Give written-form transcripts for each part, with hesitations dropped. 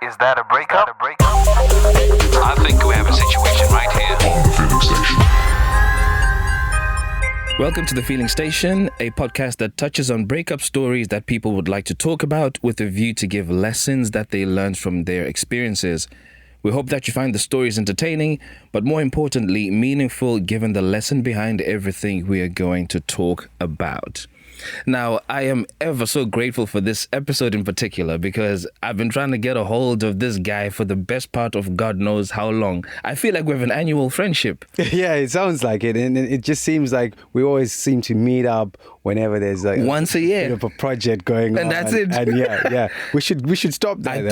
Is that a breakup? I think we have a situation right here. On the Feeling Station. Welcome to The Feeling Station, a podcast that touches on breakup stories that people would like to talk about with a view to give lessons that they learned from their experiences. We hope that you find the stories entertaining, but more importantly, meaningful given the lesson behind everything we are going to talk about. Now, I am ever so grateful for this episode in particular because I've been trying to get a hold of this guy for the best part of God knows how long. I feel like we have an annual friendship. Yeah, it sounds like it. And it just seems like we always seem to meet up whenever there's like once a year bit of a project going on. And that's it. And yeah. We should stop that. I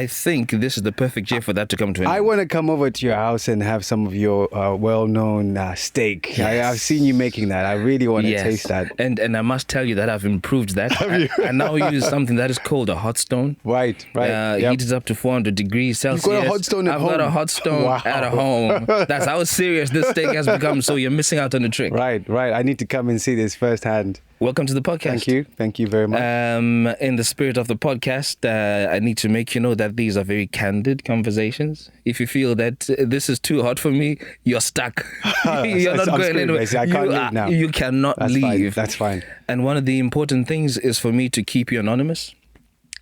think this is the perfect year for that to come to an end. I want to come over to your house and have some of your well-known steak. Yes. I've seen you making that. I really want to Yes. taste that. And I must tell you that I've improved that. Have you? I now use something that is called a hot stone. Right. Yep. Heated up to 400 degrees Celsius. You've got a hot stone at I've home? got a hot stone Wow. at home. That's how serious this steak has become, so you're missing out on the trick. Right. I need to come and see this firsthand. Welcome to the podcast. Thank you very much. In the spirit of the podcast, I need to make you know that these are very candid conversations. If you feel that this is too hot for me, you're stuck. You're not I'm going screwed, anywhere. basically. I can't leave now. You cannot That's leave. Fine. That's fine. And one of the important things is for me to keep you anonymous.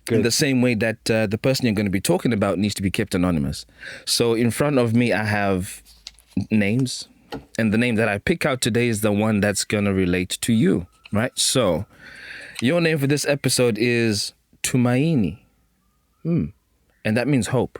Good. In the same way that the person you're going to be talking about needs to be kept anonymous. So in front of me, I have names. And the name that I pick out today is the one that's going to relate to you. Right? So your name for this episode is Tumaini. And that means hope.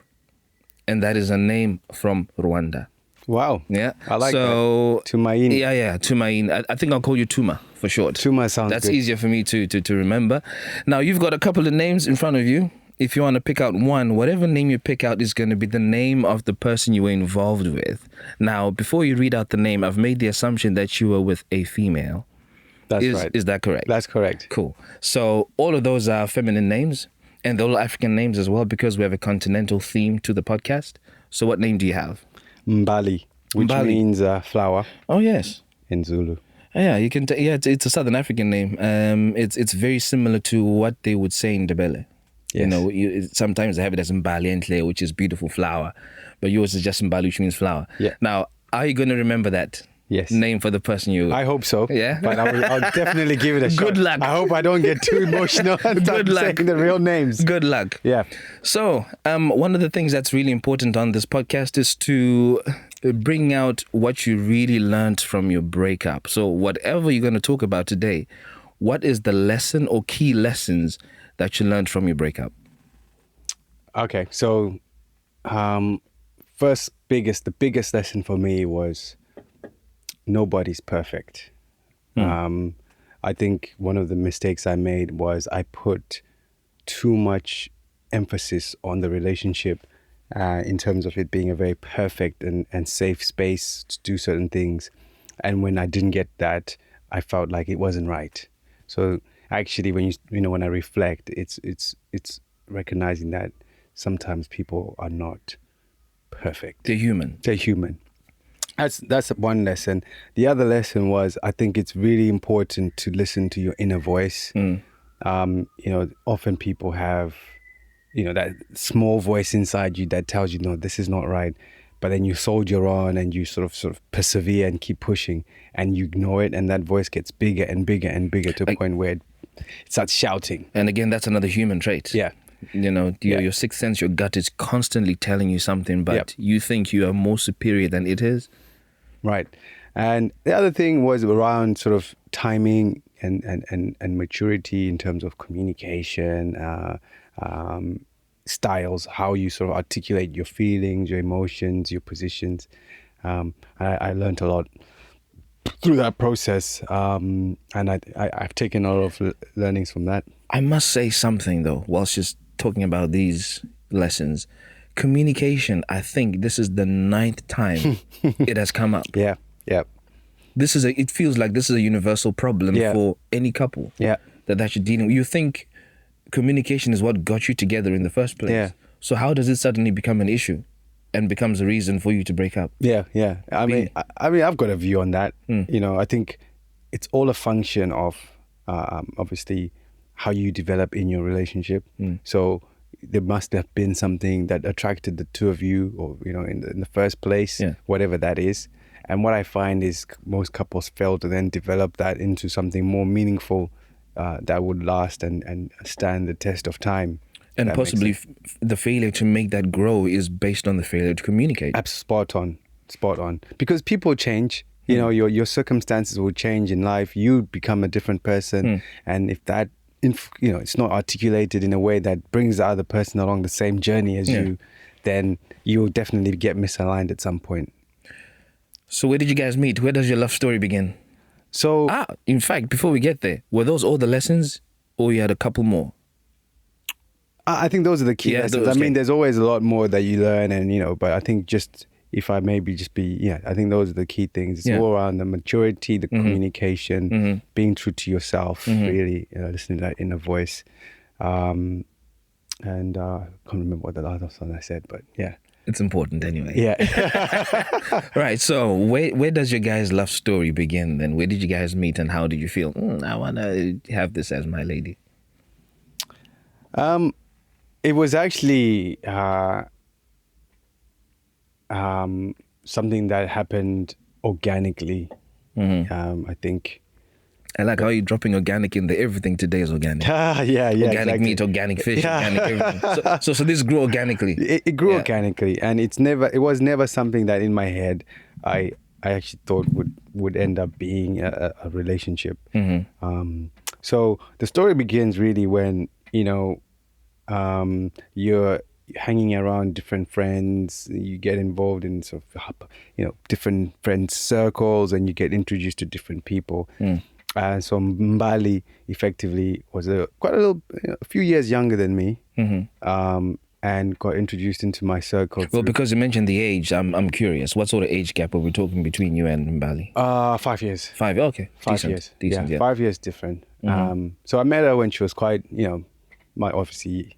And that is a name from Rwanda. Wow. Yeah. I like so, that. Tumaini. Yeah, Tumaini. I think I'll call you Tuma for short. Tuma sounds That's good. easier for me to remember. Now, you've got a couple of names in front of you. If you want to pick out one, whatever name you pick out is going to be the name of the person you were involved with. Now, before you read out the name, I've made the assumption that you were with a female. That's right. Is that correct? That's correct. Cool. So all of those are feminine names and they're all African names as well because we have a continental theme to the podcast. So what name do you have? Mbali, which Mbali. means flower Oh, yes. in Zulu. Yeah, you can. It's a Southern African name. It's very similar to what they would say in Ndebele. You Yes. know, sometimes they have it as Mbali Entle, which is beautiful flower, but yours is just Mbali, which means flower. Yeah. Now, are you going to remember that Yes. name for the person you? I hope so. Yeah? But I'll definitely give it a shot. Good luck. I hope I don't get too emotional and start Good luck. saying the real names. Good luck. Yeah. So, one of the things that's really important on this podcast is to bring out what you really learned from your breakup. So, whatever you're going to talk about today, what is the lesson or key lessons that you learned from your breakup? Okay. So, the biggest lesson for me was nobody's perfect. I think one of the mistakes I made was I put too much emphasis on the relationship in terms of it being a very perfect and safe space to do certain things. And when I didn't get that, I felt like it wasn't right. So actually, when I reflect, it's recognizing that sometimes people are not perfect. They're human. They're human. That's one lesson. The other lesson was I think it's really important to listen to your inner voice. Often people have, that small voice inside you that tells you, no, this is not right. But then you soldier on and you sort of persevere and keep pushing and you ignore it. And that voice gets bigger and bigger and bigger to a point where it starts shouting. And again, that's another human trait. Yeah. Your sixth sense, your gut is constantly telling you something, but Yep. you think you are more superior than it is. Right. And the other thing was around sort of timing and maturity in terms of communication, styles, how you sort of articulate your feelings, your emotions, your positions. I learned a lot through that process. And I've taken a lot of learnings from that. I must say something though, whilst just talking about these lessons. Communication, I think this is the 9th time it has come up. Yeah. It feels like this is a universal problem Yeah. for any couple Yeah. that you're dealing with. You think communication is what got you together in the first place. Yeah. So how does it suddenly become an issue and becomes a reason for you to break up? Yeah. I mean, I've got a view on that. I think it's all a function of obviously how you develop in your relationship. So there must have been something that attracted the two of you, or in the first place, Yeah. whatever that is. And what I find is most couples fail to then develop that into something more meaningful that would last and stand the test of time. And That makes possibly sense. the failure to make that grow is based on the failure to communicate. Spot on. Because people change. Your circumstances will change in life. You become a different person, and if that, it's not articulated in a way that brings the other person along the same journey as Yeah. you, then you'll definitely get misaligned at some point. So where did you guys meet? Where does your love story begin? So In fact, before we get there, were those all the lessons, or you had a couple more? I think those are the key Yeah, lessons. those- I mean, okay. there's always a lot more that you learn, and but I think just if I maybe just I think those are the key things. It's Yeah. all around the maturity, the communication, being true to yourself, really, listening to that inner voice. And I can't remember what the last one I said, but yeah. It's important anyway. Yeah. Right. So where does your guys' love story begin then? Where did you guys meet and how did you feel? I want to have this as my lady. It was actually something that happened organically. I think. I like how you're dropping organic in there. Everything today is organic. Yeah, Organic exactly. meat, organic fish, Yeah. organic everything. So this grew organically. It grew Yeah. organically, and it was never something that in my head I actually thought would end up being a relationship. So the story begins really when you're hanging around different friends, you get involved in sort of different friend circles, and you get introduced to different people. So Mbali effectively was a few years younger than me, and got introduced into my circle. Well, because you mentioned the age, I'm curious. What sort of age gap are we talking between you and Mbali? 5 years. 5. Okay. 5 Decent. years. Decent. Yeah. 5 years different. So I met her when she was quite, obviously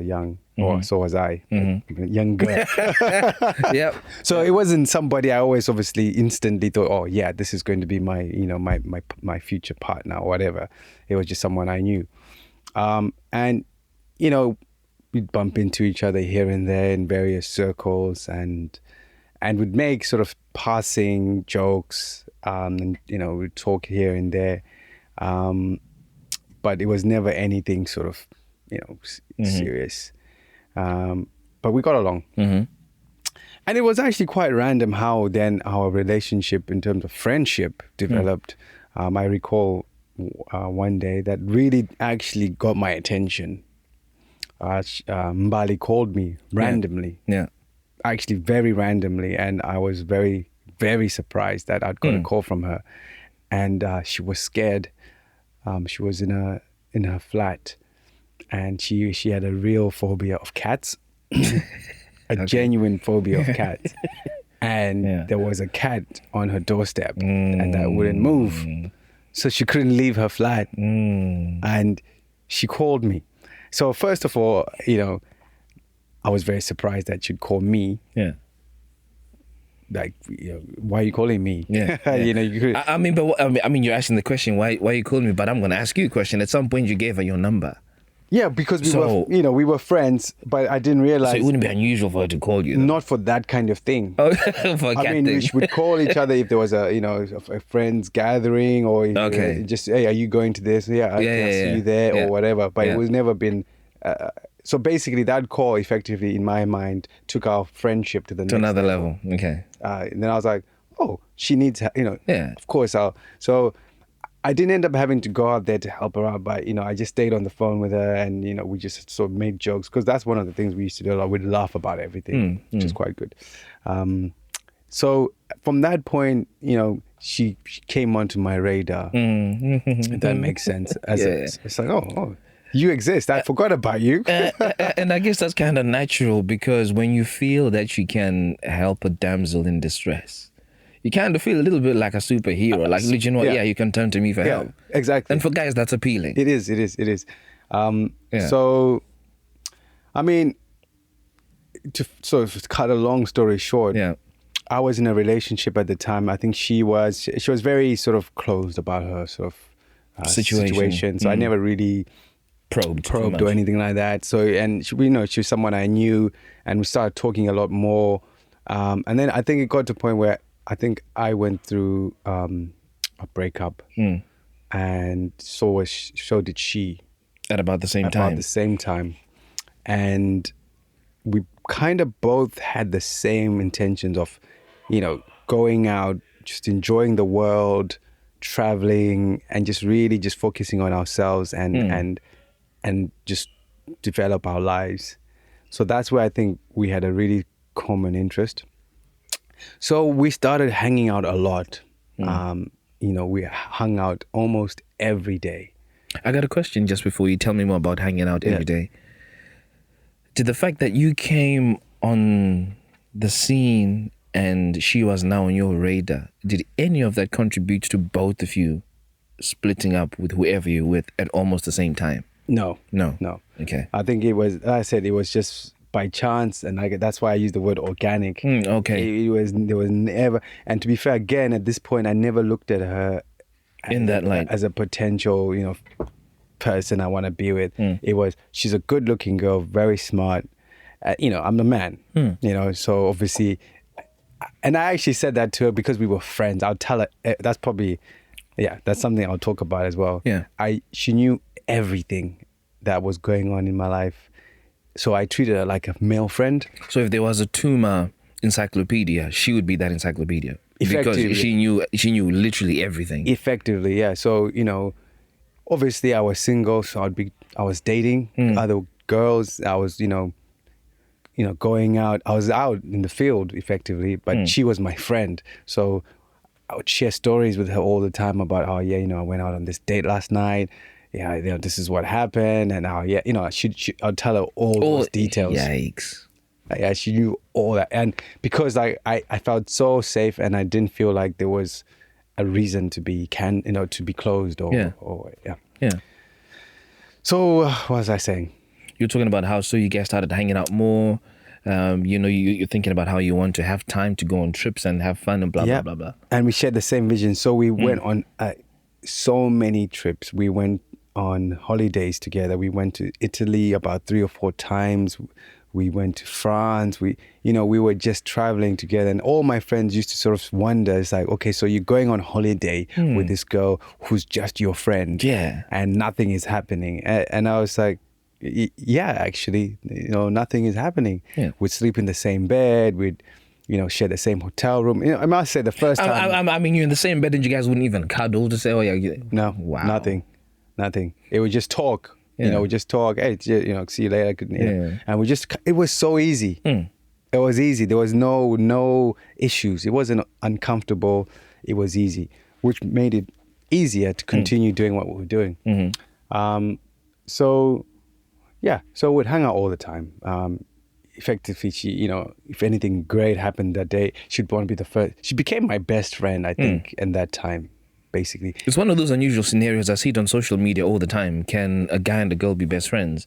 young, or so was I, younger. Yep. So it wasn't somebody I always obviously instantly thought, oh yeah, this is going to be my, my future partner or whatever. It was just someone I knew. And, we'd bump into each other here and there in various circles, and we'd make sort of passing jokes, and, we'd talk here and there. But it was never anything sort of, serious. But we got along. And it was actually quite random how then our relationship in terms of friendship developed. I recall one day that really actually got my attention. Mbali called me randomly. Yeah. Actually very randomly, and I was very, very surprised that I'd got a call from her. And she was scared. She was in her flat, and she had a real phobia of cats. A genuine phobia of cats. And there was a cat on her doorstep and that wouldn't move. So she couldn't leave her flat. And she called me. So first of all, I was very surprised that she'd call me. Yeah. Like, why are you calling me? Yeah. You could. I mean, you're asking the question, why you calling me? But I'm going to ask you a question. At some point, you gave her your number. Yeah, because we were friends, but I didn't realize. So it wouldn't be unusual for her to call you, though. Not for that kind of thing. Oh, for a cat thing. We would call each other if there was a friends gathering, or Okay. just, hey, are you going to this? Yeah, I can see you there, or whatever. But it was never been. So basically, that call effectively, in my mind, took our friendship to the next Another level. Okay. And then I was like, oh, she needs, Yeah. of course. So I didn't end up having to go out there to help her out, but, I just stayed on the phone with her, and, we just sort of made jokes, because that's one of the things we used to do a lot. We'd laugh about everything, which is quite good. So from that point, she came onto my radar. If that makes sense. It's like, oh, you exist. I forgot about you. And I guess that's kind of natural, because when you feel that you can help a damsel in distress, you kind of feel a little bit like a superhero. Like, you know what? Yeah, you can turn to me for help. Exactly. And for guys, that's appealing. It is. So, I mean, to sort of cut a long story short, I was in a relationship at the time. I think she was very sort of closed about her sort of situation. So I never really probed too probed much. or anything like that. So, and she, she was someone I knew, and we started talking a lot more. And then I think it got to a point where I think I went through a breakup, and so did she At about the same about time. the same time, and we kind of both had the same intentions of, going out, just enjoying the world, traveling, and just really just focusing on ourselves and just develop our lives. So that's where I think we had a really common interest. So we started hanging out a lot. We hung out almost every day. I got a question just before you tell me more about hanging out every day. Did the fact that you came on the scene and she was now on your radar, did any of that contribute to both of you splitting up with whoever you're with at almost the same time? No. No. Okay. I think it was, like I said, it was just by chance, and that's why I used the word organic. Okay. There was never, and to be fair, again, at this point, I never looked at her In that light. as a potential, person I want to be with. It was, she's a good-looking girl, very smart. I'm the man. So obviously, and I actually said that to her because we were friends. I'll tell her. That's probably, that's something I'll talk about as well. Yeah. She knew everything that was going on in my life, so I treated her like a male friend. So if there was a tumor encyclopedia, she would be that encyclopedia. Effectively. Because she knew literally everything. Effectively, yeah. So, obviously I was single, so I was dating other girls. I was, going out. I was out in the field effectively, but she was my friend. So I would share stories with her all the time about how, I went out on this date last night. Yeah, this is what happened, and how, I'd tell her all those details. Yikes. Yeah, she knew all that, and because I felt so safe, and I didn't feel like there was a reason to be to be closed or Yeah. So what was I saying? You're talking about how you guys started hanging out more. You're thinking about how you want to have time to go on trips and have fun and blah blah blah blah. And we shared the same vision, so we went on so many trips. We went on holidays together. We went to Italy about 3 or 4 times. We went to France. We were just traveling together, and all my friends used to sort of wonder, it's like, okay, so you're going on holiday with this girl who's just your friend, and nothing is happening. And I was like, yeah, actually, nothing is happening. Yeah. We'd sleep in the same bed. We'd, share the same hotel room. I must say, the first time, I mean, you're in the same bed and you guys wouldn't even cuddle to say, oh yeah. No, wow, nothing. It would just talk. We just talk. Hey, see you later. And it was so easy. It was easy. There was no issues. It wasn't uncomfortable. It was easy, which made it easier to continue doing what we were doing. So we'd hang out all the time. Effectively, she, if anything great happened that day, she'd want to be the first. She became my best friend, I think, in that time. Basically, it's one of those unusual scenarios. I see it on social media all the time. Can a guy and a girl be best friends?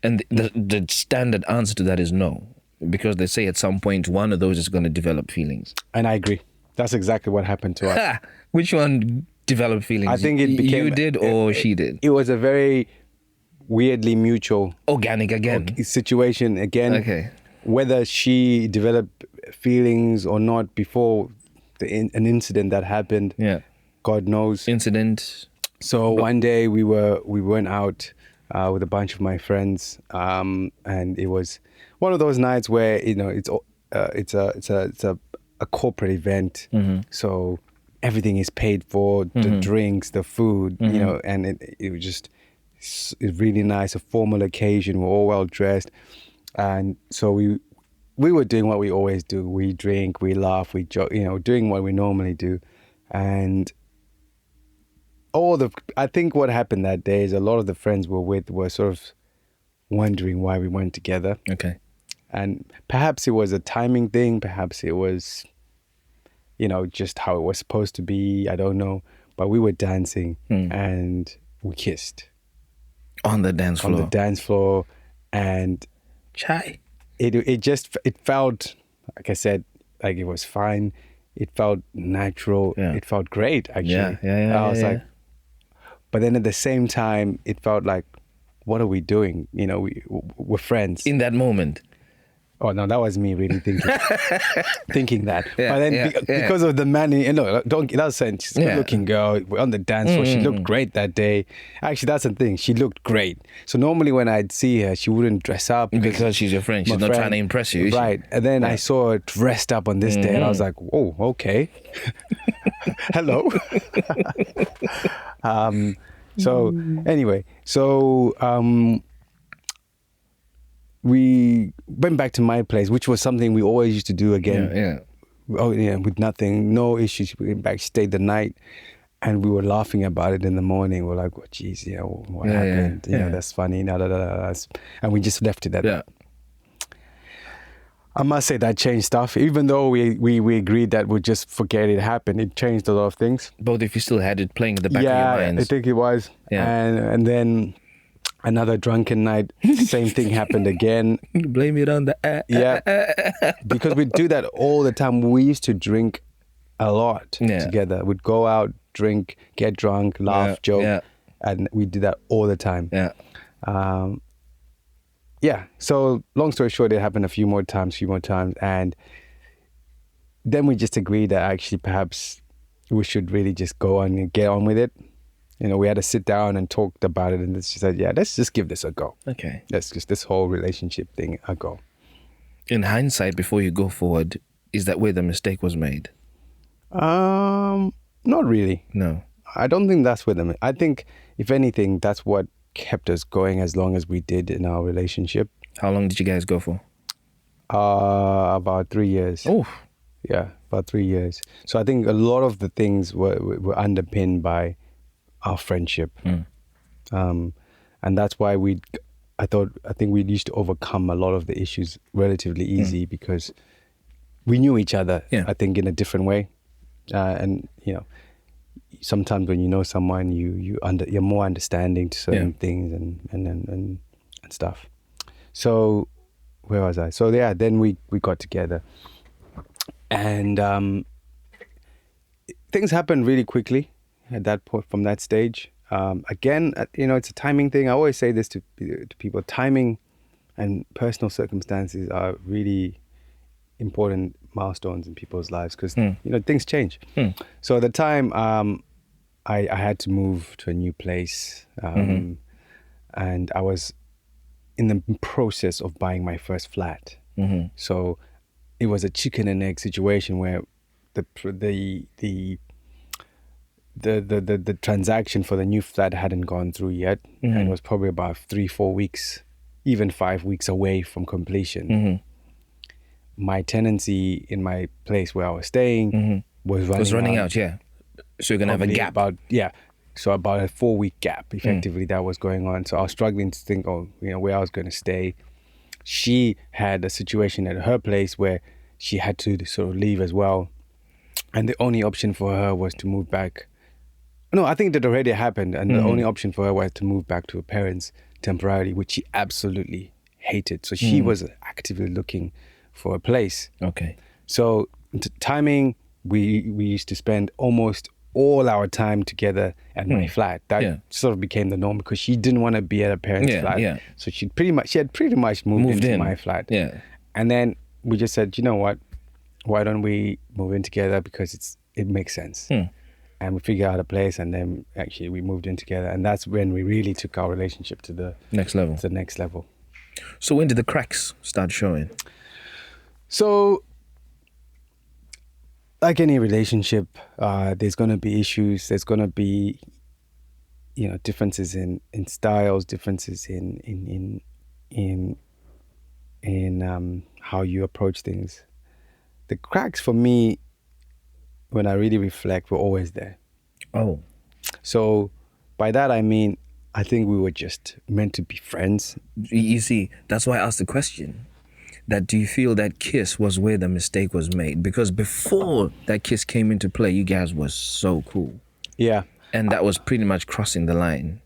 And the standard answer to that is no, because they say at some point one of those is going to develop feelings. And I agree. That's exactly what happened to us. Which one developed feelings? I think it became, you did or she did. It was a very weirdly mutual, organic again situation again. Okay. Whether she developed feelings or not before an incident that happened. Yeah. God knows. Incident. So one day we went out with a bunch of my friends, and it was one of those nights where it's a corporate event, so everything is paid for, the drinks, the food, and it was just it's really nice, a formal occasion. We're all well dressed, and so we were doing what we always do. We drink, we laugh, we joke, doing what we normally do, and. I think what happened that day is a lot of the friends we're with were sort of wondering why we weren't together. Okay. And perhaps it was a timing thing. Perhaps it was, just how it was supposed to be. I don't know. But we were dancing and we kissed. On the dance floor? On the dance floor. And Chai. It felt, like I said, like it was fine. It felt natural. Yeah. It felt great, actually. Yeah. I was like, but then at the same time, it felt like, what are we doing? You know, we're friends. In that moment. Oh no, that was me really thinking that. Yeah, but then because of the man, don't that's saying she's a good-looking girl. We're on the dance floor. She looked great that day. Actually, that's the thing. She looked great. So normally when I'd see her, she wouldn't dress up because she's your friend. She's not trying to impress you, is she? Right. And then I saw her dressed up on this day, and I was like, oh, okay. Hello. So anyway, we went back to my place, which was something we always used to do again. Oh yeah, with nothing, no issues. We went back, stayed the night, and we were laughing about it in the morning. We're like, "Oh, geez, what happened? You know, that's funny." And we just left it at that. I must say that changed stuff. Even though we agreed that we'd just forget it happened, it changed a lot of things. Both if you still had it playing in the back of your minds. I think it was. Yeah. And then another drunken night, same thing happened again. Blame it on the because we do that all the time. We used to drink a lot together. We'd go out, drink, get drunk, laugh, joke, and we did that all the time. So long story short, it happened a few more times, and then we just agreed that actually perhaps we should really just go on and get on with it. You know, we had to sit down and talk about it, and she said, let's just give this a go. Okay. Let's just this whole relationship thing a go. In hindsight, before you go forward, is that where the mistake was made? Not really. No. I don't think that's where I think, if anything, that's what kept us going as long as we did in our relationship. How long did you guys go for? About 3 years. Oh. Yeah, about 3 years. So I think a lot of the things were underpinned by our friendship. And that's why I think we used to overcome a lot of the issues relatively easy because we knew each other, I think, in a different way. And, you know, sometimes when you know someone, you're more understanding to certain things and stuff. So where was I? So then we got together, and things happened really quickly at that point. From that stage, again, you know, it's a timing thing. I always say this to people: timing and personal circumstances are really important milestones in people's lives because you know, things change. So at the time, I had to move to a new place, and I was in the process of buying my first flat. So it was a chicken and egg situation where the transaction for the new flat hadn't gone through yet, and it was probably about 3-4 weeks, even 5 weeks away from completion. My tenancy in my place where I was staying was running out. So you're gonna have a gap. So about a 4-week gap, effectively, that was going on. So I was struggling to think, where I was going to stay. She had a situation at her place where she had to sort of leave as well, and the only option for her was to move back. No, I think that already happened, and the only option for her was to move back to her parents temporarily, which she absolutely hated. So she was actively looking for a place. Okay. So timing, we used to spend almost all our time together at my flat. That sort of became the norm because she didn't want to be at her parents' flat. So she had pretty much moved into my flat. And then we just said, you know what? Why don't we move in together, because it makes sense. And we figured out a place, and then actually we moved in together, and that's when we really took our relationship to the next level. So when did the cracks start showing? So, like any relationship, there's going to be issues. There's going to be, you know, differences in styles, differences in how you approach things. The cracks for me, when I really reflect, were always there. Oh. So by that I mean, I think we were just meant to be friends. You see, that's why I asked the question. That do you feel that kiss was where the mistake was made? Because before that kiss came into play, you guys were so cool. Yeah. And that was pretty much crossing the line.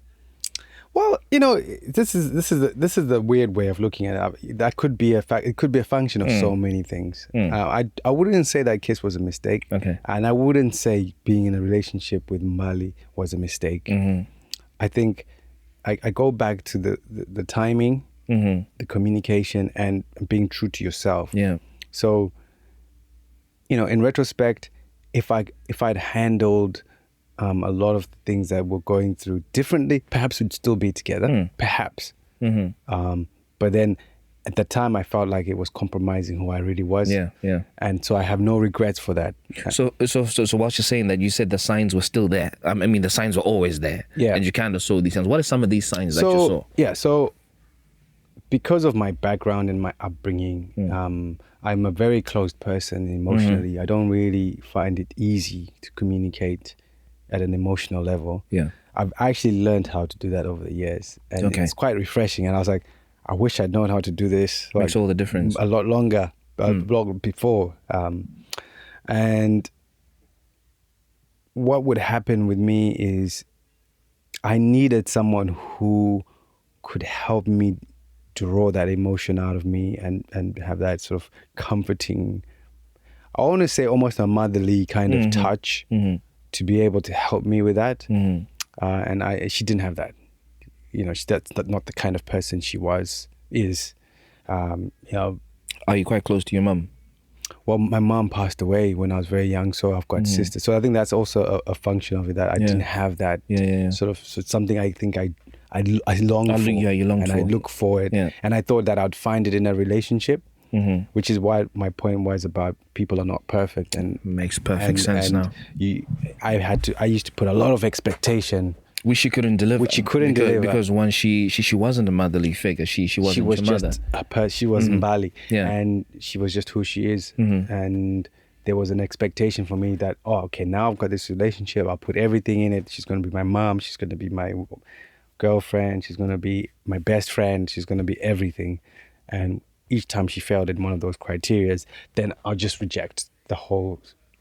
Well, you know, this is the weird way of looking at it. That could be it could be a function of so many things. I wouldn't say that kiss was a mistake. Okay. And I wouldn't say being in a relationship with Mali was a mistake. I think I go back to the timing, the communication, and being true to yourself. Yeah. So, in retrospect, if I'd handled a lot of the things that we're going through differently, perhaps we'd still be together. Perhaps. But then at the time, I felt like it was compromising who I really was. Yeah. And so I have no regrets for that. So whilst you're saying that, you said the signs were still there. I mean, the signs were always there. Yeah. And you kind of saw these signs. What are some of these signs that you saw? Yeah. So because of my background and my upbringing, I'm a very closed person emotionally. I don't really find it easy to communicate at an emotional level. Yeah. I've actually learned how to do that over the years. And Okay. it's quite refreshing. And I was like, I wish I'd known how to do this. Makes all the difference. A lot longer, long before. And what would happen with me is I needed someone who could help me draw that emotion out of me and have that sort of comforting, I want to say almost a motherly kind of touch to be able to help me with that. And she didn't have that. That's not the kind of person she is. Are you quite close to your mum? Well, my mom passed away when I was very young, so I've got sisters. So I think that's also a function of it, that I didn't have that sort of, so it's something I think I long for. Yeah, you long for. And I look for it. Yeah. And I thought that I'd find it in a relationship, which is why my point was about people are not perfect. And makes perfect sense now. I used to put a lot of expectation. Which she couldn't deliver. Because one, she wasn't a motherly figure. She wasn't she was a just mother. She was Mbali. Yeah. And she was just who she is. And there was an expectation for me that, okay, now I've got this relationship. I'll put everything in it. She's going to be my mom. She's going to be my girlfriend. She's going to be my best friend. She's going to be everything. And each time she failed in one of those criteria, then I'll just reject the whole.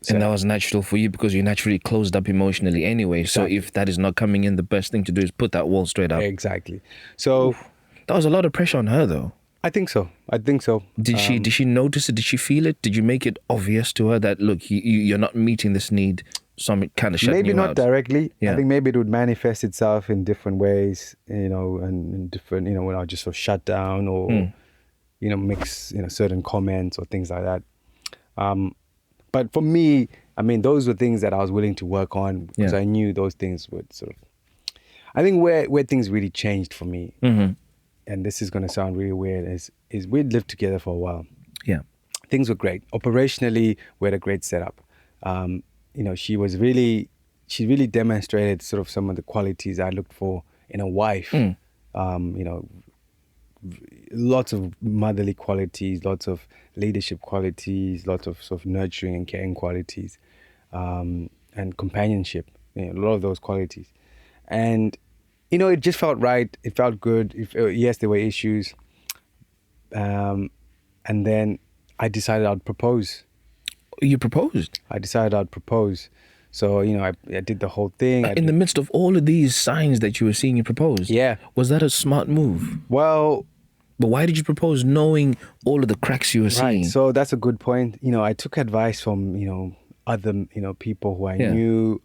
And that was natural for you because you're naturally closed up emotionally anyway. Exactly. So if that is not coming in, the best thing to do is put that wall straight up. Exactly. So that was a lot of pressure on her, though. I think so. Did she notice it? Did she feel it? Did you make it obvious to her that, look, you're not meeting this need, so I'm kind of shutting maybe you not out? directly. Yeah. I think maybe it would manifest itself in different ways, and in different, when I just sort of shut down or, mix, certain comments or things like that. But for me, I mean, those were things that I was willing to work on because I knew those things would sort of. I think where things really changed for me, and this is going to sound really weird, is we'd lived together for a while. Yeah, things were great. Operationally, we had a great setup. She really demonstrated sort of some of the qualities I looked for in a wife. Lots of motherly qualities, lots of leadership qualities, lots of sort of nurturing and caring qualities, and companionship, a lot of those qualities. And, it just felt right. It felt good. Yes, there were issues. And then I decided I'd propose. You proposed? I decided I'd propose. So, I did the whole thing. In the midst of all of these signs that you were seeing, you proposed? Yeah. Was that a smart move? Well... But why did you propose knowing all of the cracks you were seeing? Right, so that's a good point. I took advice from, other, people who I knew,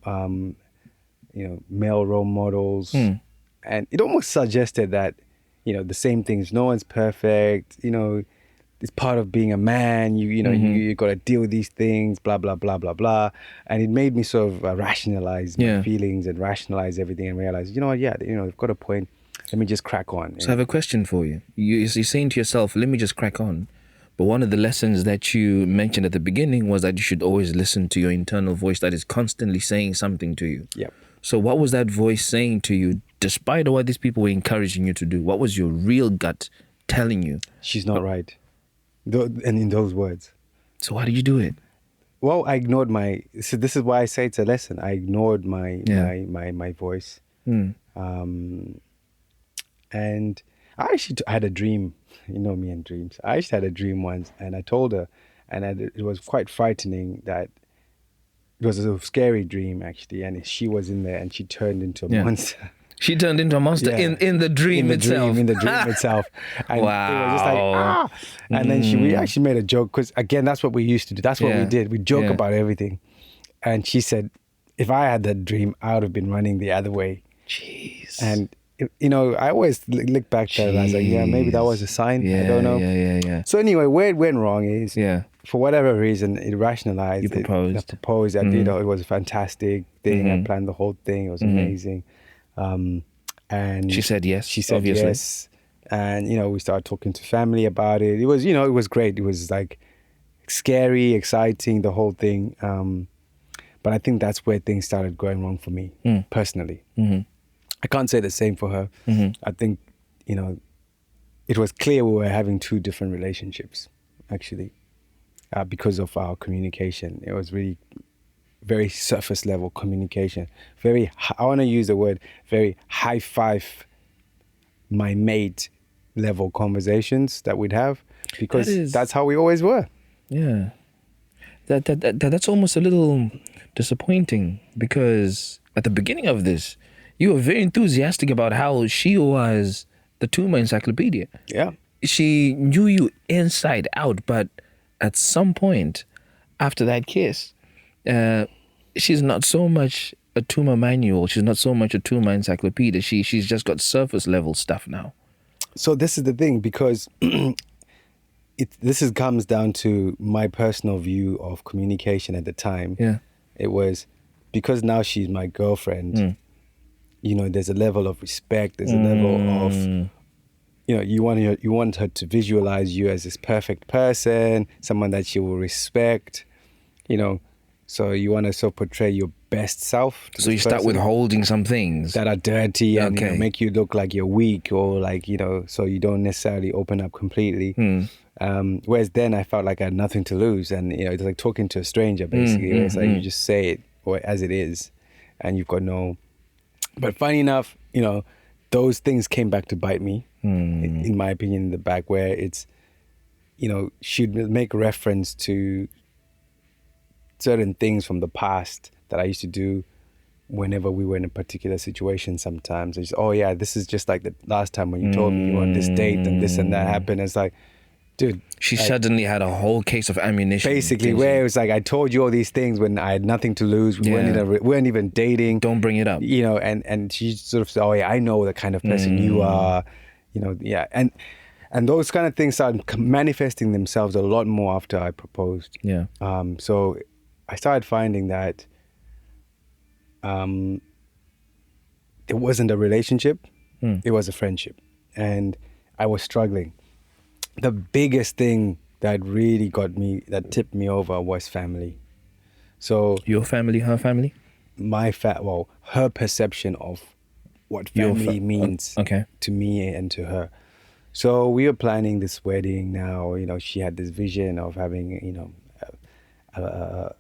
male role models. And it almost suggested that, the same things. No one's perfect, it's part of being a man. You got to deal with these things, blah, blah, blah, blah, blah. And it made me sort of rationalize my feelings and rationalize everything and realize, I've got a point. Let me just crack on. So I have a question for you. You're saying to yourself, let me just crack on. But one of the lessons that you mentioned at the beginning was that you should always listen to your internal voice that is constantly saying something to you. Yep. So what was that voice saying to you, despite what these people were encouraging you to do? What was your real gut telling you? She's not right. And in those words. So how did you do it? Well, I ignored so this is why I say it's a lesson. I ignored my voice. And I actually had a dream. You know me and dreams. I actually had a dream once, and I told her, and it was quite frightening. That it was a scary dream actually, and she was in there, and she turned into a monster. She turned into a monster in the dream itself. In the dream itself. And wow. It was just like, And then we actually made a joke, because again, that's what we used to do. That's what we did. We joke about everything. And she said, if I had that dream, I would have been running the other way. Jeez. And I always look back there and I was like, yeah, maybe that was a sign. Yeah, I don't know. Yeah. So anyway, where it went wrong is, Yeah. for whatever reason, it rationalized. You proposed. I proposed. It was a fantastic thing. I planned the whole thing. It was amazing. And She said yes, She said obviously. yes. And, we started talking to family about it. It was, it was great. It was like scary, exciting, the whole thing. But I think that's where things started going wrong for me, personally. I can't say the same for her. I think, it was clear we were having two different relationships, actually, because of our communication. It was really very surface level communication. I want to use the word very high five my mate level conversations that we'd have, because that's how we always were. Yeah. That's almost a little disappointing, because at the beginning of this, you were very enthusiastic about how she was the Tuma encyclopedia. Yeah. She knew you inside out, but at some point after that kiss, she's not so much a Tuma manual. She's not so much a Tuma encyclopedia. She's just got surface level stuff now. So this is the thing, because comes down to my personal view of communication at the time. Yeah. It was because now she's my girlfriend. There's a level of respect. There's a level of, you want her to visualize you as this perfect person, someone that she will respect. So you want to sort of portray your best self. So you start withholding some things that are dirty and Okay. make you look like you're weak, or like, so you don't necessarily open up completely. Whereas then I felt like I had nothing to lose, and it's like talking to a stranger basically. It's like you just say it as it is, and you've got no. But funny enough, those things came back to bite me, in my opinion, in the back, where it's, she'd make reference to certain things from the past that I used to do whenever we were in a particular situation. Sometimes it's, oh yeah, this is just like the last time when you told me you were on this date and this and that happened. It's like, dude, she suddenly had a whole case of ammunition. Basically, where it was like, I told you all these things when I had nothing to lose. We weren't even dating. Don't bring it up. And she sort of said, oh yeah, I know the kind of person you are. Yeah. And those kind of things started manifesting themselves a lot more after I proposed. Yeah. So I started finding that it wasn't a relationship, it was a friendship. And I was struggling. The biggest thing that really that tipped me over was family. So your family, her family? Her perception of what family means to me and to her. So we were planning this wedding now. She had this vision of having, a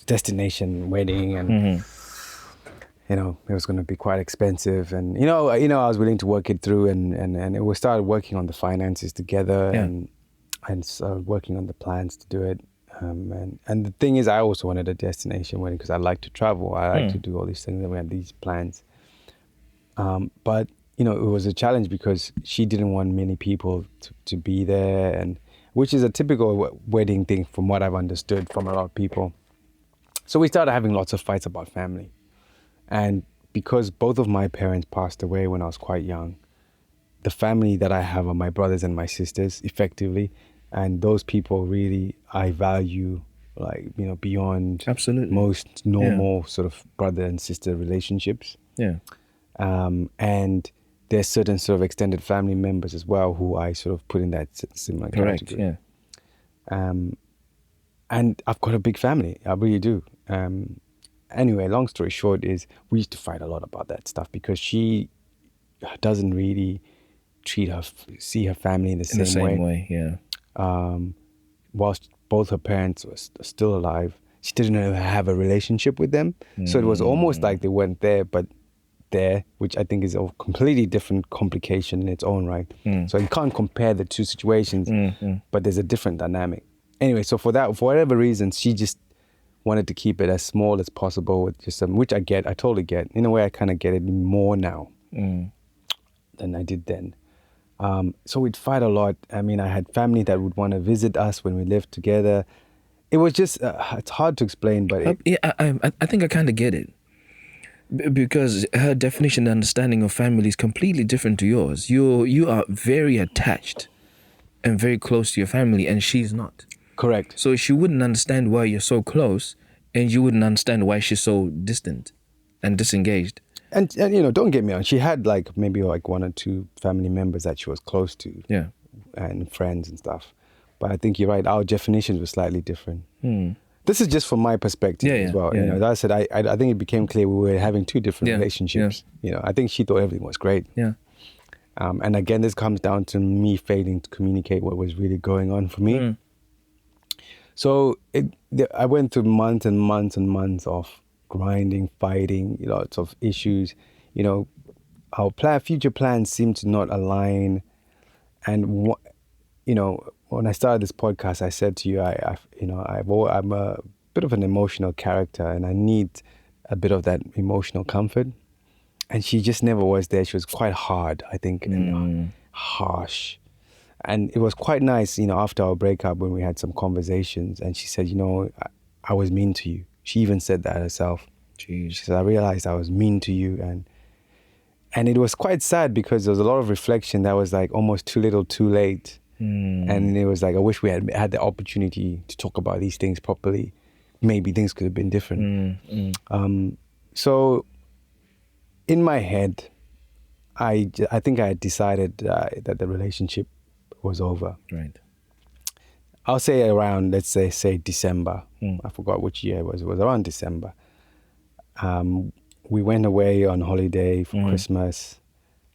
destination wedding, and it was going to be quite expensive, and I was willing to work it through, and we started working on the finances together, and started working on the plans to do it, and the thing is, I also wanted a destination wedding because I like to travel, I like to do all these things, and we had these plans, but it was a challenge because she didn't want many people to be there, and which is a typical wedding thing from what I've understood from a lot of people. So we started having lots of fights about family. And because both of my parents passed away when I was quite young, the family that I have are my brothers and my sisters, effectively. And those people really, I value, beyond Absolutely. most normal sort of brother and sister relationships. Yeah. And there's certain sort of extended family members as well who I sort of put in that similar category. Correct, yeah. And I've got a big family, I really do. Anyway, long story short is we used to fight a lot about that stuff because she doesn't really see her family in the same way. Yeah. Whilst both her parents were still alive, she didn't have a relationship with them. So it was almost like they weren't there, but there, which I think is a completely different complication in its own right. So you can't compare the two situations, but there's a different dynamic. Anyway, so for whatever reason, she just wanted to keep it as small as possible with just some, which I totally get. In a way, I kind of get it more now than I did then. So we'd fight a lot. I mean, I had family that would want to visit us when we lived together. It was just, it's hard to explain, but... I think I kind of get it. Because her definition and understanding of family is completely different to yours. You are very attached and very close to your family, and she's not. Correct. So she wouldn't understand why you're so close, and you wouldn't understand why she's so distant and disengaged. And don't get me wrong. She had like maybe like one or two family members that she was close to. Yeah. And friends and stuff. But I think you're right. Our definitions were slightly different. This is just from my perspective as well. Yeah. As I said, I think it became clear we were having two different relationships. I think she thought everything was great. Yeah. And again, this comes down to me failing to communicate what was really going on for me. So I went through months and months and months of grinding, fighting, lots of issues. Our future plans seemed to not align. And when I started this podcast, I said to you, I'm a bit of an emotional character, and I need a bit of that emotional comfort. And she just never was there. She was quite hard, I think, and harsh. And it was quite nice, after our breakup when we had some conversations, and she said, I was mean to you. She even said that herself. Jeez. She said, I realized I was mean to you, and it was quite sad because there was a lot of reflection that was like almost too little, too late. And it was like, I wish we had the opportunity to talk about these things properly. Maybe things could have been different. So in my head, I think I had decided that the relationship was over. Right. I'll say around, let's say December. I forgot which year it was. It was around December. We went away on holiday for Christmas.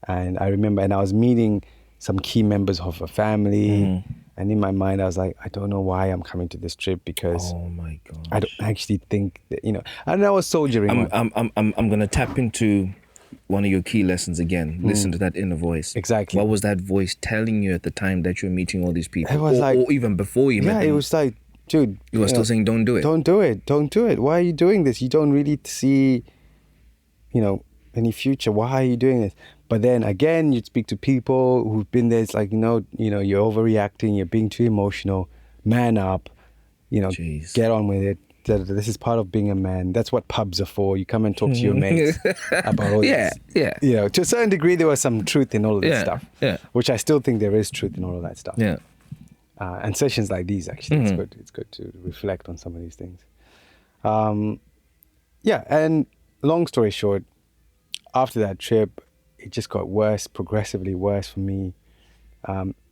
And I remember, and I was meeting some key members of her family. And in my mind, I was like, I don't know why I'm coming to this trip because Oh my God. I don't actually think that, and I was soldiering. I'm gonna tap into one of your key lessons again. Listen to that inner voice. Exactly. What was that voice telling you at the time that you were meeting all these people? It was or even before you met them? it was like, dude. You were still saying, don't do it. Don't do it. Don't do it. Why are you doing this? You don't really see, any future. Why are you doing this? But then again, you'd speak to people who've been there. It's like, you're overreacting. You're being too emotional. Man up. Jeez. Get on with it. This is part of being a man. That's what pubs are for. You come and talk to your mates about all this. Yeah. To a certain degree, there was some truth in all of this stuff. Yeah. Which I still think there is truth in all of that stuff. Yeah. And sessions like these, actually, it's good to reflect on some of these things. And long story short, after that trip, it just got worse, progressively worse for me.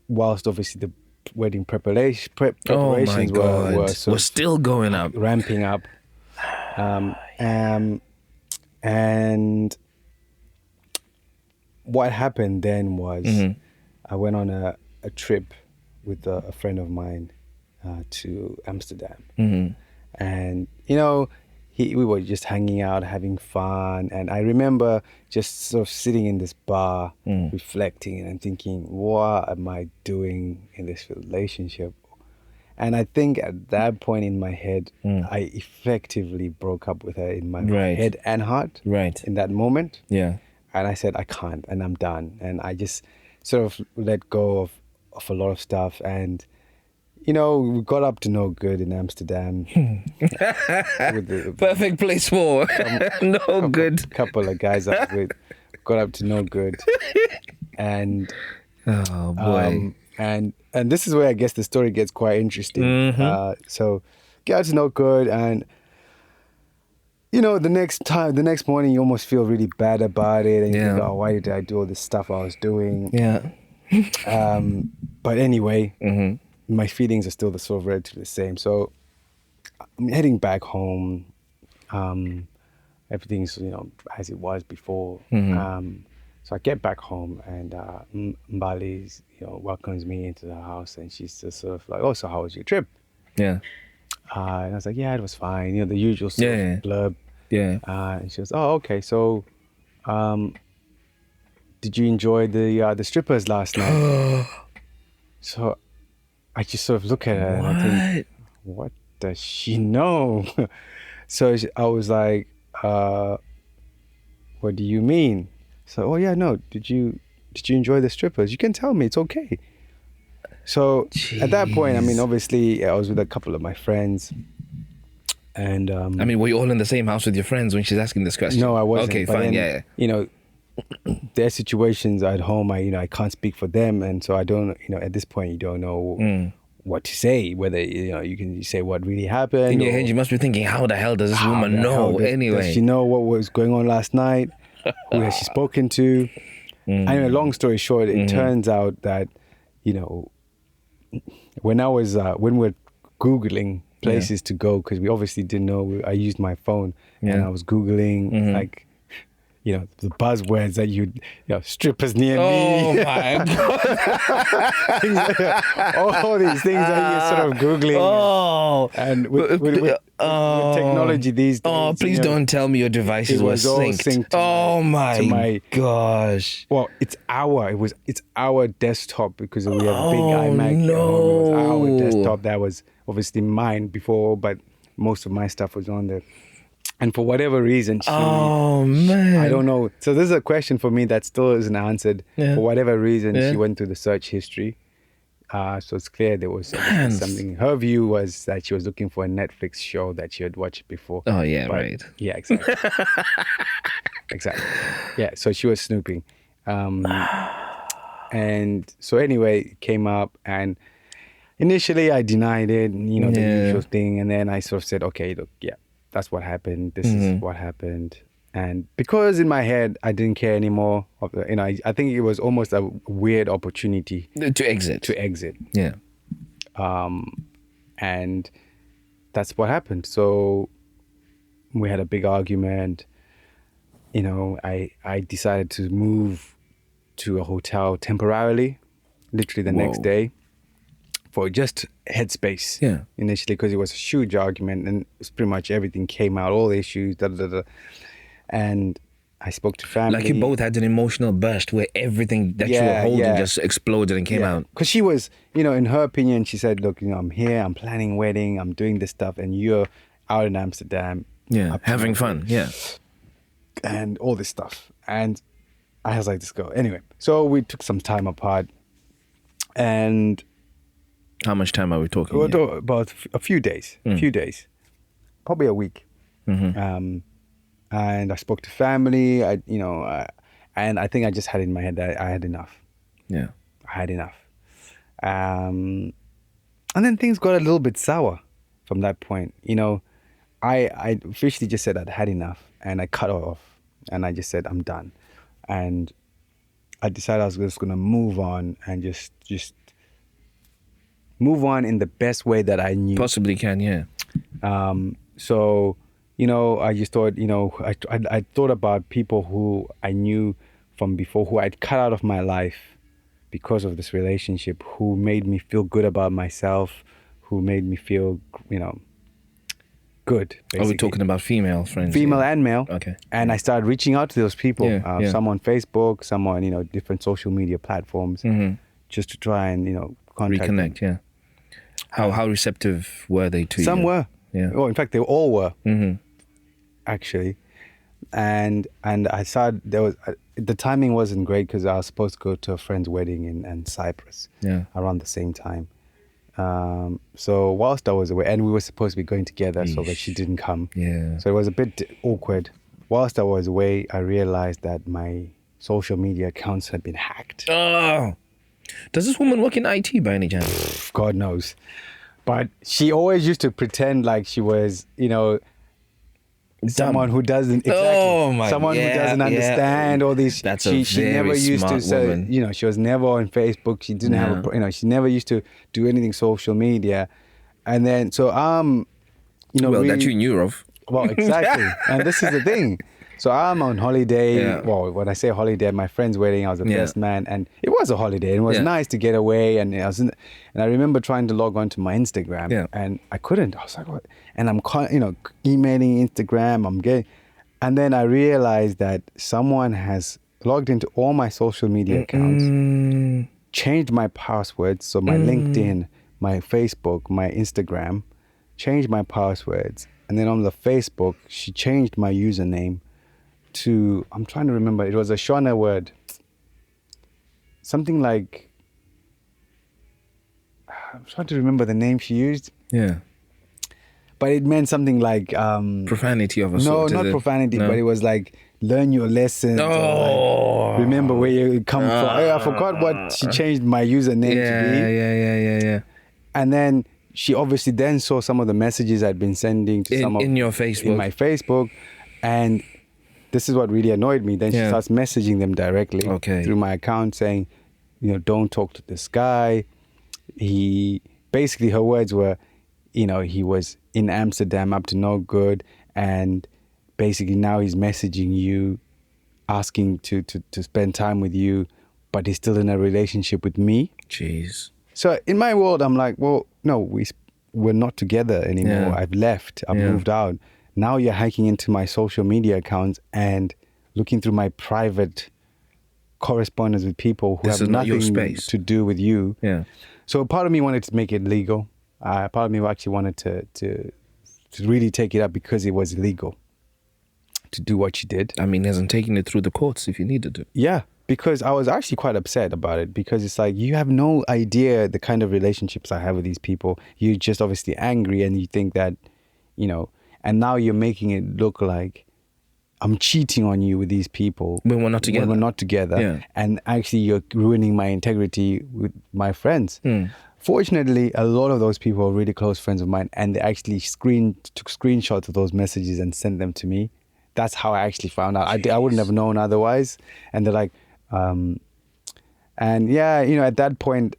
Whilst obviously the wedding preparations were sort of still going up, ramping up. And what happened then was I went on a trip with a friend of mine to Amsterdam. And, we were just hanging out, having fun. And I remember just sort of sitting in this bar, reflecting and thinking, what am I doing in this relationship? And I think at that point in my head, I effectively broke up with her in my head and heart in that moment. Yeah. And I said, I can't, and I'm done. And I just sort of let go of a lot of stuff. And we got up to no good in Amsterdam. Perfect place for good. Couple of guys I was with got up to no good. And oh boy. And this is where I guess the story gets quite interesting. So get up to no good, and the next morning you almost feel really bad about it, and you think, why did I do all this stuff I was doing? Yeah. But anyway, my feelings are still sort of relatively the same. So I'm heading back home. Everything's, as it was before. So I get back home, and Mbali, welcomes me into the house, and she's just sort of like, oh, so how was your trip? Yeah. And I was like, yeah, it was fine. The usual sort of blurb. Yeah. And she goes, oh, okay. So, did you enjoy the strippers last night? So I just sort of look at her and I think, what does she know? So I was like, what do you mean? So, oh yeah, no. Did you enjoy the strippers? You can tell me, it's okay. So at that point, I mean, obviously I was with a couple of my friends, And I mean, were you all in the same house with your friends when she's asking this question? no, I wasn't. Okay, But fine, then, yeah. You know, their situations at home, I can't speak for them, and so I don't, at this point, you don't know what to say. Whether you can say what really happened. In your or head, you must be thinking, how the hell does this how woman the hell know anyway? Does she know what was going on last night? Who has she spoken to? Anyway, long story short, it turns out that, when we're Googling places to go, because we obviously didn't know, I used my phone and I was Googling like, the buzzwords that strippers near Oh me. my God. All these things that you're sort of Googling. Oh. And with technology these days. Oh, please don't tell me your devices it were was all synced. synced to Oh my- to my my- gosh. Well, it's our desktop, because we have a big Oh, iMac at home. It was our no. desktop that was obviously mine before, but most of my stuff was on there. And for whatever reason, Oh man. I don't know. So this is a question for me that still isn't answered. Yeah. For whatever reason, Yeah. she went through the search history. So it's clear there was obviously Man. something. Her view was that she was looking for a Netflix show that she had watched before. Oh yeah, But- right. Yeah, exactly. Exactly. Yeah, so she was snooping. And so anyway, it came up, and initially I denied it, the Yeah. usual thing. And then I sort of said, okay, look, yeah, that's what happened. This is what happened. And because in my head, I didn't care anymore. I think it was almost a weird opportunity To exit. to exit. Yeah. And that's what happened. So we had a big argument. I decided to move to a hotel temporarily, literally the next Whoa. day, for just headspace. Yeah. Initially, because it was a huge argument, and it's pretty much everything came out, all the issues, and I spoke to family. Like you both had an emotional burst where everything that you were holding just exploded and came out. Because she was, in her opinion, she said, look, I'm here, I'm planning a wedding, I'm doing this stuff, and you're out in Amsterdam. Yeah. up to Having no fun. good, Yeah. And all this stuff. And I was like, this girl. Anyway, so we took some time apart, and How much time are we talking? well, here? about a few days, probably a week. And I spoke to family. And I think I just had in my head that I had enough. Yeah. I had enough. And then things got a little bit sour from that point. I officially just said I'd had enough, and I cut her off, and I just said I'm done. And I decided I was just gonna move on and just move on in the best way that I knew. Possibly can, yeah. So, I just thought, I thought about people who I knew from before, who I'd cut out of my life because of this relationship, who made me feel good about myself, who made me feel, good. Basically. Are we talking about female friends? Female yeah. and male. Okay. And I started reaching out to those people. Yeah. Some on Facebook, some on, different social media platforms, just to try and, contact them. Reconnect, yeah. How receptive were they to you? Some were. Yeah. Well, in fact, they all were. Actually. And I started, the timing wasn't great because I was supposed to go to a friend's wedding in Cyprus around the same time. So whilst I was away, and we were supposed to be going together, so that she didn't come. Yeah. So it was a bit awkward. Whilst I was away, I realized that my social media accounts had been hacked. Oh. Does this woman work in IT by any chance? God knows. But she always used to pretend like she was, someone who doesn't someone who doesn't understand all these. That's she never used to smart say, woman. she was never on Facebook. She didn't have she never used to do anything social media. And then Well, that you knew of. Well, exactly. And this is the thing. So I'm on holiday. Yeah. Well, when I say holiday, at my friend's wedding, I was the best man, and it was a holiday. It was Yeah. nice to get away, and and I remember trying to log on to my Instagram, and I couldn't. I was like, what? And I'm emailing Instagram. And then I realized that someone has logged into all my social media accounts, changed my passwords, so my LinkedIn, my Facebook, my Instagram, changed my passwords, and then on the Facebook, she changed my username to, I'm trying to remember, it was a Shona word. Something like, I'm trying to remember the name she used. Yeah. but it meant something like profanity of a no, sort. not profanity, but it was like learn your lessons. No. Or like, remember where you come from. I forgot what she changed my username to be. Yeah. And then she obviously then saw some of the messages I'd been sending to in your Facebook. In my Facebook, and this is what really annoyed me. Then she starts messaging them directly through my account saying, don't talk to this guy. He basically, her words were, he was in Amsterdam up to no good, and basically now he's messaging you, asking to spend time with you, but he's still in a relationship with me. Jeez. So in my world, I'm like, well, no, we're not together anymore. Yeah. I've left. I've moved out. Now you're hacking into my social media accounts and looking through my private correspondence with people who have nothing to do with you. Yeah. So part of me wanted to make it legal. Part of me actually wanted to really take it up because it was illegal to do what she did. I mean, he hasn't taken it through the courts if you needed to. Yeah, because I was actually quite upset about it, because it's like, you have no idea the kind of relationships I have with these people. You're just obviously angry and you think that, and now you're making it look like I'm cheating on you with these people. When we're not together. Yeah. And actually you're ruining my integrity with my friends. Fortunately, a lot of those people are really close friends of mine, and they actually took screenshots of those messages and sent them to me. That's how I actually found out. I wouldn't have known otherwise. And they're like, and yeah, at that point,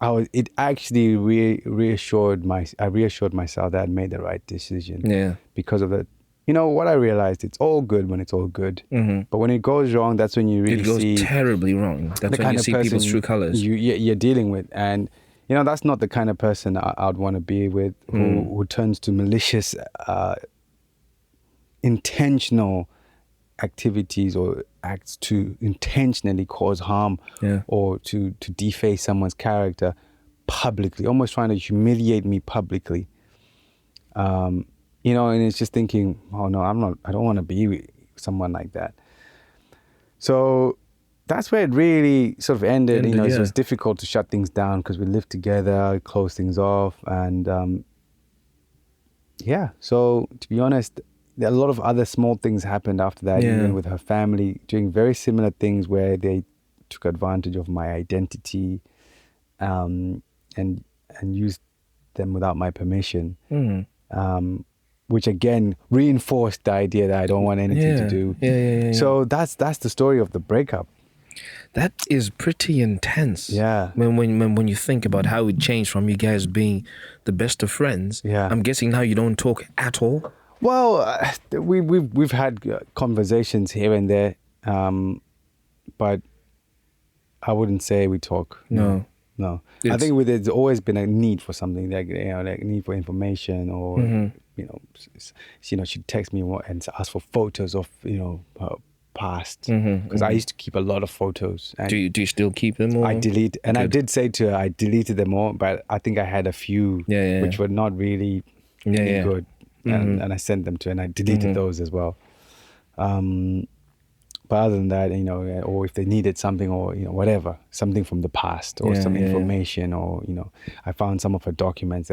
it actually reassured myself that I made the right decision. Yeah. Because of that, what I realized, it's all good when it's all good. Mm-hmm. But when it goes wrong, that's when you really see... It goes terribly wrong. That's when you see people's true colors. You're dealing with. And, that's not the kind of person I'd want to be with, who turns to malicious, intentional activities or acts to intentionally cause harm or to deface someone's character publicly, almost trying to humiliate me publicly. And it's just thinking, oh no, I don't want to be with someone like that. So that's where it really sort of ended. So it was difficult to shut things down because we lived together, close things off. And so to be honest, a lot of other small things happened after that, even with her family, doing very similar things where they took advantage of my identity and used them without my permission. Which again reinforced the idea that I don't want anything to do. Yeah. So that's the story of the breakup. That is pretty intense. Yeah. When you think about how it changed from you guys being the best of friends. Yeah. I'm guessing now you don't talk at all. Well, we've had conversations here and there, but I wouldn't say we talk. No. I think there's always been a need for something, like need for information, or she'd text me and ask for photos of her past, because I used to keep a lot of photos. And do you still keep them? Or? I delete, and I did say to her I deleted them all, but I think I had a few which were not really good, and I sent them to her, and I deleted those as well. But other than that, or if they needed something, or whatever, something from the past, or some information, or I found some of her documents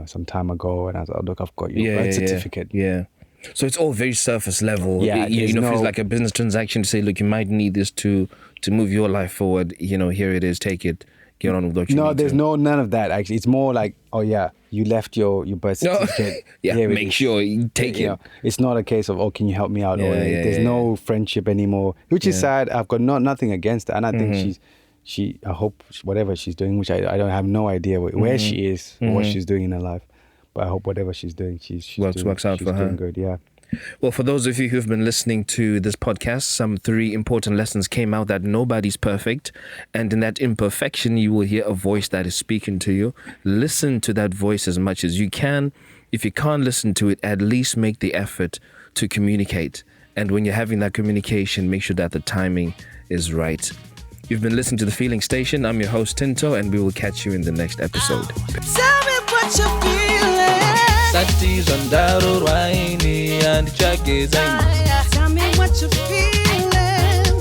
some time ago, and I was like, look, I've got your birth certificate. Yeah. So it's all very surface level. Yeah. Feels like a business transaction to say, look, you might need this to move your life forward. Here it is. Take it. Get on with what you need. No, there's none of that actually. It's more like, oh yeah, you left your birth certificate. Make sure you take it. It's not a case of, oh, can you help me out? There's no friendship anymore, which is sad. I've got nothing against her, and I think I hope whatever she's doing, which I don't have no idea where she is or what she's doing in her life, but I hope whatever she's doing, she's works out for her. Doing good, yeah. Well, for those of you who've been listening to this podcast, some 3 important lessons came out: that nobody's perfect, and in that imperfection, you will hear a voice that is speaking to you. Listen to that voice as much as you can. If you can't listen to it, at least make the effort to communicate. And when you're having that communication, make sure that the timing is right. You've been listening to The Feeling Station. I'm your host, Tinto, and we will catch you in the next episode. Tell me what you're feeling. Satis on Daro Raini and Chagis. Tell me what you're feeling.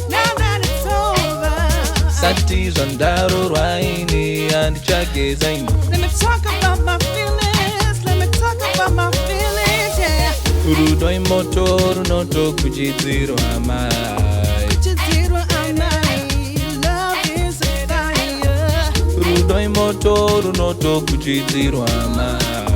Now that it's over. Satis on Daro Raini and Chagis. Let me talk about my feelings. Let me talk about my rudo imoto runoto kuchidzirwa mai. Kuchidzirwa amai. Love is a fire. Rudo imoto runoto kuchidzirwa mai.